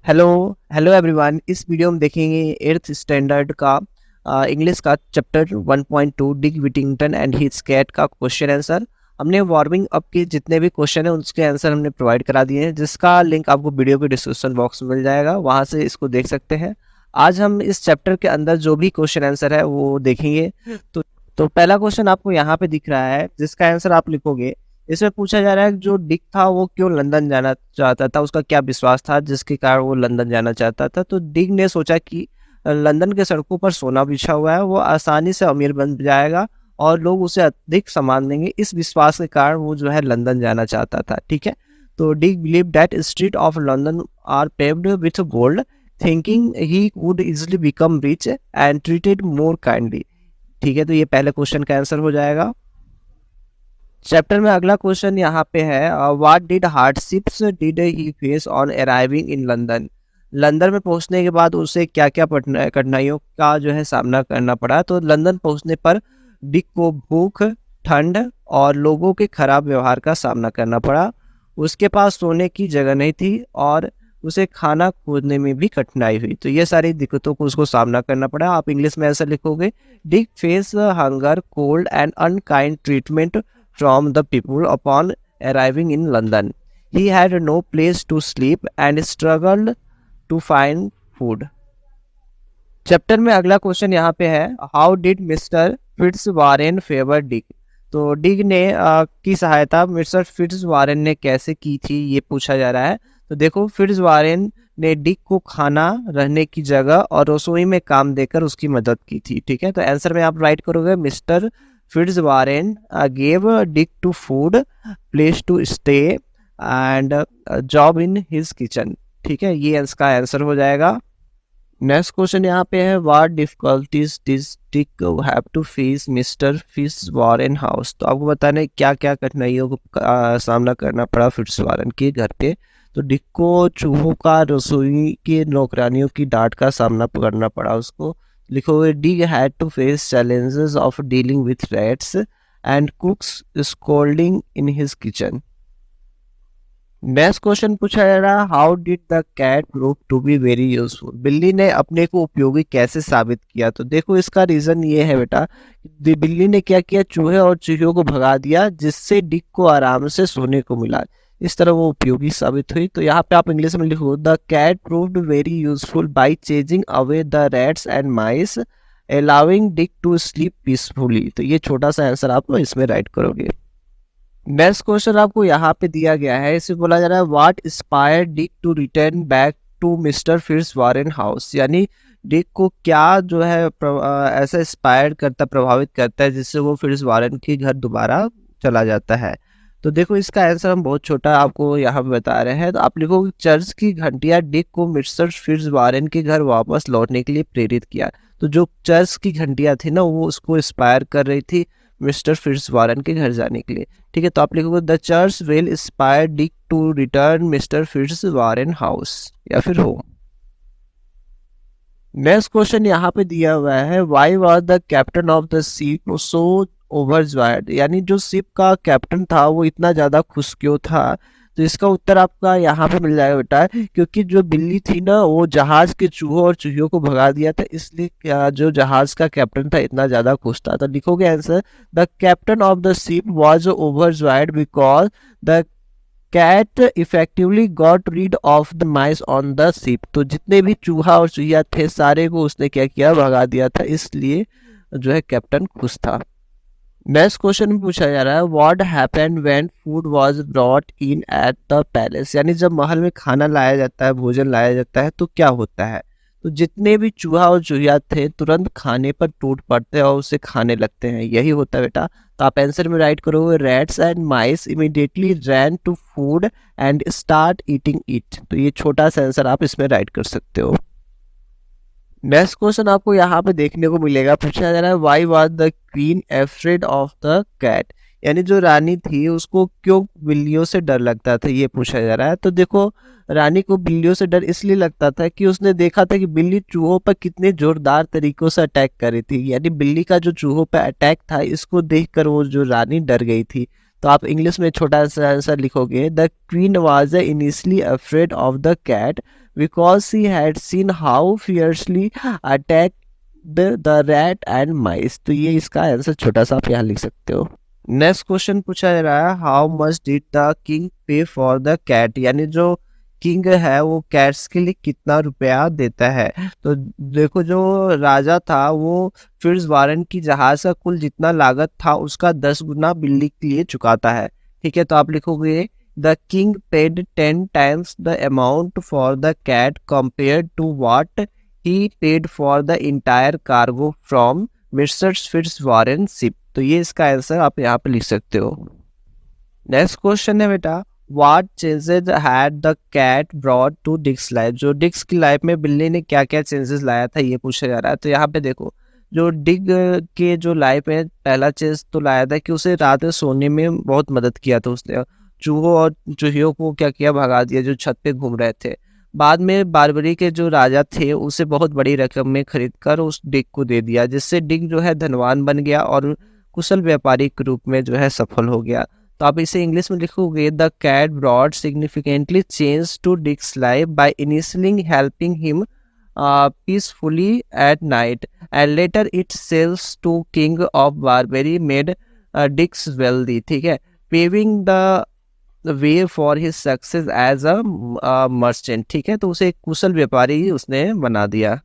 Hello hello everyone. इस video में देखेंगे एट्थ स्टैंडर्ड का इंग्लिश का chapter 1.2 Dick Whittington and his cat का क्वेश्चन आंसर। हमने वार्मिंग अप के जितने भी क्वेश्चन है उसके आंसर हमने प्रोवाइड करा दिए हैं, जिसका लिंक आपको वीडियो के डिस्क्रिप्शन बॉक्स में मिल जाएगा, वहां से इसको देख सकते हैं। आज हम इस चैप्टर के अंदर जो भी क्वेश्चन आंसर है वो देखेंगे। तो तो पहला क्वेश्चन आपको यहाँ पे दिख रहा है, जिसका आंसर आप लिखोगे। इसमें पूछा जा रहा है कि जो डिक था वो क्यों लंदन जाना चाहता था, उसका क्या विश्वास था जिसके कारण वो लंदन जाना चाहता था। तो डिक ने सोचा कि लंदन के सड़कों पर सोना बिछा हुआ है, वो आसानी से अमीर बन जाएगा और लोग उसे अधिक सामान देंगे। इस विश्वास के कारण वो जो है लंदन जाना चाहता था। ठीक है, तो Dick believe that street of London are paved with gold, thinking he would easily become rich and treated more kindly. ठीक है, तो ये पहले क्वेश्चन का आंसर हो जाएगा। चैप्टर में अगला क्वेश्चन यहाँ पे है, what did hardships did he face on arriving in London. London में पहुंचने के बाद उसे क्या क्या कठिनाइयों का जो है सामना करना पड़ा। तो लंदन पहुंचने पर डिक को भूख, ठंड और लोगों के खराब व्यवहार का सामना करना पड़ा। उसके पास सोने की जगह नहीं थी और उसे खाना खोजने में भी कठिनाई हुई। तो ये सारी दिक्कतों को उसको सामना करना पड़ा। आप इंग्लिश में ऐसा लिखोगे, Dick face hunger, cold and unkind treatment from the people upon arriving in London. He had no place to sleep and struggled to find food. Chapter में अगला क्वेश्चन यहाँ पे है, how did mister Fitz Warren favour Dick. तो Dick ने की सहायता mister Fitz Warren ने कैसे की थी, ये पूछा जा रहा है। तो देखो, फिट्स वारेन ने डिक को खाना, रहने की जगह और रसोई में काम देकर उसकी मदद की थी। ठीक है, तो आंसर में आप राइट करोगे, mister Fitz Warren gave Dick to food, place to stay and job in his kitchen. ठीक है, ये इसका आंसर हो जाएगा। नेक्स्ट क्वेश्चन यहाँ पे है, what difficulties did Dick have to face mister Fitz Warren house. तो आपको बताना है क्या क्या कठिनाइयों का सामना करना पड़ा फिट्स वारेन के घर पे। तो डिक को चूहों का, रसोई के नौकरानियों की डांट का सामना करना पड़ा उसको। लिखो, Dick had to face challenges of dealing with rats and cooks scolding in his kitchen. Next question पूछा जा रहा है, how did the cat prove to be very useful. बिल्ली ने अपने को उपयोगी कैसे साबित किया। तो देखो, इसका रीजन ये है बेटा, बिल्ली ने क्या किया, चूहे और चूहियों को भगा दिया, जिससे डिक को आराम से सोने को मिला। इस तरह वो उपयोगी साबित हुई। तो यहाँ पे आप इंग्लिश में लिखो, the cat proved very useful by chasing away the rats and mice, allowing Dick to sleep peacefully. तो ये छोटा सा आंसर आप इसमें राइट करोगे। नेक्स्ट क्वेश्चन आपको यहाँ पे दिया गया है, इसे बोला जा रहा है, what inspired Dick to return back to mister Fitz Warren house. यानी डिक को क्या जो है ऐसा इंस्पायर करता, प्रभावित करता है, जिससे वो फिट्स वारेन के घर दोबारा चला जाता है। तो देखो, इसका आंसर हम बहुत छोटा आपको यहाँ पे बता रहे हैं। तो आप लिखो, चर्च की घंटियां डिक को मिस्टर फिट्स वारेन के घर वापस लौटने के लिए प्रेरित किया। तो जो चर्च की घंटियां थी ना, वो उसको इंस्पायर कर रही थी मिस्टर फिट्स वारेन के घर जाने के लिए। ठीक है, तो आप लिखोगे, the church will inspire Dick to return mister Fitz Warren house या फिर होम। नेक्स्ट क्वेश्चन यहाँ पे दिया हुआ है, why was the captain of the ship so overjoyed. यानी जो शिप का कैप्टन था वो इतना ज्यादा खुश क्यों था। तो इसका उत्तर आपका यहाँ पे मिल जाएगा बेटा, क्योंकि जो बिल्ली थी ना, वो जहाज के चूहों और चूहियों को भगा दिया था, इसलिए क्या जो जहाज का कैप्टन था इतना ज्यादा खुश था। तो लिखोगे answer, the captain of the ship was overjoyed because the cat effectively got rid of the mice on the ship. तो जितने भी चूहा और चूहिया थे सारे को उसने क्या किया, भगा दिया था, इसलिए जो है कैप्टन खुश था। नेक्स्ट क्वेश्चन में पूछा जा रहा है, what happened when food was brought in at the palace. यानी जब महल में खाना लाया जाता है, भोजन लाया जाता है, तो क्या होता है। तो जितने भी चूहा और चूहिया थे तुरंत खाने पर टूट पड़ते हैं और उसे खाने लगते हैं, यही होता है बेटा। तो आप आंसर में राइट करोगे, rats and mice immediately ran to food and start eating it. तो ये छोटा सा आंसर आप इसमें राइट कर सकते हो। नेक्स्ट क्वेश्चन आपको यहाँ पे देखने को मिलेगा, पूछा जा रहा है, why was the queen afraid of the cat. यानी जो रानी थी उसको क्यों बिल्लियों से डर लगता था, ये पूछा जा रहा है। तो देखो, रानी को बिल्लियों से डर इसलिए लगता था कि उसने देखा था कि बिल्ली चूहों पर कितने जोरदार तरीकों से अटैक कर रही थी। यानी बिल्ली का जो चूहों पर अटैक था, इसको देखकर वो जो रानी डर गई थी। तो आप इंग्लिश में छोटा सा आंसर लिखोगे, the queen was initially afraid of the cat because she had seen how fiercely attack the rat and mice. तो ये इसका आंसर छोटा सा आप यहाँ लिख सकते हो। नेक्स्ट क्वेश्चन पूछा जा रहा है, how much did the king पे फॉर द कैट, यानी जो किंग है वो कैट्स के लिए कितना रुपया देता है। तो देखो जो राजा था वो फिट्ज वारन की जहाज का कुल जितना लागत था उसका 10 गुना बिल्ली के लिए चुकाता है। ठीक है, तो आप लिखोगे the king paid 10 times the amount for the cat compare to what he paid for the entire cargo from mister Fitzwarren ship. तो ये इसका आंसर आप यहाँ पे लिख सकते हो। नेक्स्ट क्वेश्चन है बेटा, what changes had the cat brought to Dick's life, जो डिक्स की लाइफ में बिल्ली ने क्या क्या चेंजेस लाया था ये पूछा जा रहा है। तो यहाँ पे देखो जो डिग के जो लाइफ में पहला चेंज तो लाया था कि उसे रात में सोने में बहुत मदद किया था उसने, चूहों और चूहियों को क्या किया, भगा दिया जो छत पे घूम रहे थे। बाद में बारबरी के जो राजा थे उसे बहुत बड़ी रकम में खरीद कर उस डिग को दे दिया, जिससे डिग जो है धनवान बन गया और कुशल व्यापारी के रूप में जो है सफल हो गया। तो आप इसे इंग्लिश में लिखोगे, the cat brought significantly change to Dick's life by initially helping him peacefully at night and later it sells to king of Barbary made Dix wealthy, ठीक है, paving the way for his success as a merchant। ठीक है, तो उसे एक कुशल व्यापारी उसने बना दिया।